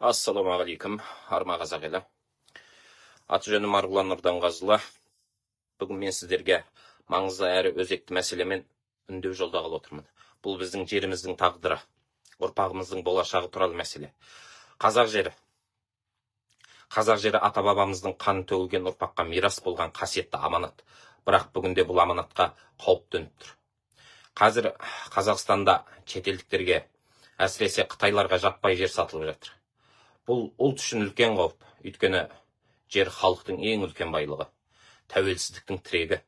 Ассалаумағалейкум, арма қазақ елі. Аты жөнім Марғұлан Нұрданғазыұлы. Бүгін мен сіздерге маңызды әрі өзекті мәселемен үндеу жолдағалы отырмын. Бұл біздің жеріміздің тағдыры, ұрпағымыздың болашағы туралы мәселе. Қазақ жері ата-бабамыздың қаны төгілген ұрпаққа мирас болған қасиетті аманат. Бірақ бүгінде бұл аманатқа қауіп төніп тұр. Қазір Қазақстанда шетелдіктерге, әсіресе қытайларға жаппай жер сатылып жатыр. Бұл ұлт үшін үлкен қауіп, өйткені жер халықтың ең үлкен байлығы, тәуелсіздіктің тірегі.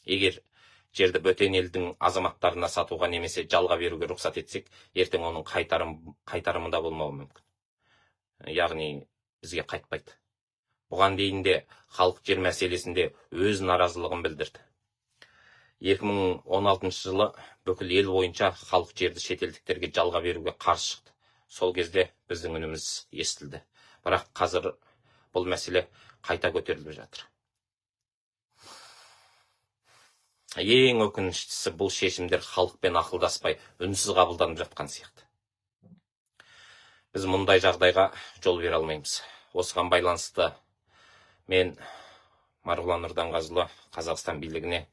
Егер жерді бөтен елдің азаматтарына сатуға немесе жалға беруге рұқсат етсек, ертең оның қайтарымы да болмауы мүмкін. Яғни бізге қайтпайды. Бұған дейін де халық жер мәселесінде өз наразылығын білдірді. 2016 жылы бүкіл ел бойынша халық жерді шетелдіктерге жалға беруге қарсы шықты. Сол кезде біздің үніміз естілді. Бірақ қазір бұл мәселе қайта көтеріліп жатыр. Ең өкініштісі, бұл шешімдер халықпен ақылдаспай, үнсіз қабылданып жатқан сияқты. Біз мұндай жағдайға жол бере алмаймыз. Осыған байланысты мен Марғұлан Нұрданғазыұлы Қазақстан билігіне,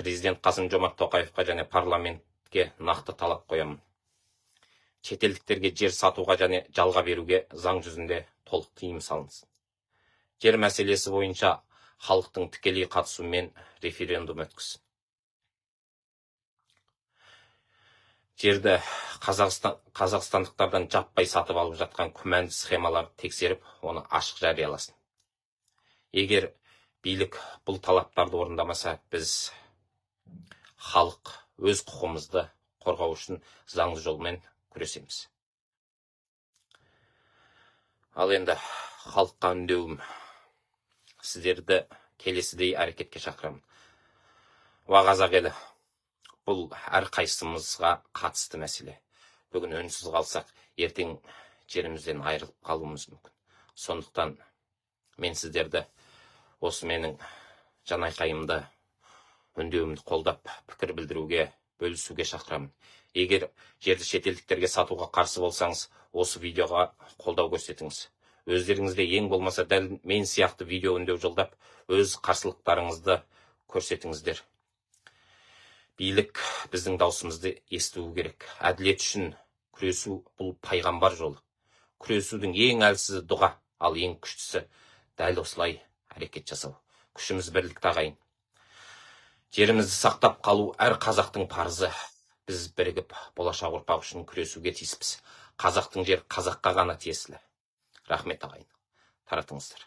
президент Қасым-Жомарт Тоқаевқа және парламентке нақты талап қоямын. Шетелдіктерге жер сатуға және жалға беруге заң жүзінде толық тыйым салынсын. Жер мәселесі бойынша халықтың тікелей қатысуымен референдум өткізсін. Жерді қазақстандықтардан жаппай сатып алып жатқан күмәнді схемалар тексеріп, оны ашық жарияласын. Егер билік бұл талаптарды орындамаса, біз халық өз құқығымызды қорғау үшін заңды жолмен күресеміз. Ал енді халыққа үндеуім, сіздерді келесідей әрекетке шақырамын. Уа қазақ елі, бұл әрқайсымызға қатысты мәселе. Бүгін үнсіз қалсақ, ертең жерімізден айырылып қалуымыз мүмкін. Сондықтан мен сіздерді осы менің жанайқайымды, үндеуімді қолдап, пікір білдіруге, бөлісуге шақырамын. Егер жерді шетелдіктерге сатуға қарсы болсаңыз, осы видеоға қолдау көрсетіңіз. Өздеріңізде ең болмаса дәл мен сияқты видео үндеу жолдап, өз қарсылықтарыңызды көрсетіңіздер. Билік біздің даусымызды естуі керек. Әділет үшін күресу бұл пайғамбар жолы. Күресудің ең әлсізі дұға, ал ең күштісі дәл осылай әрекет жасау. Күшіміз бірлікте ағайын. Жерімізді сақтап қалу әр қазақтың парызы. Біз бірігіп, болашақ ұрпақ үшін күресуге тиіспіз. Қазақтың жер қазаққа ғана тиесілі. Рахмет ағайын. Таратыңыздар.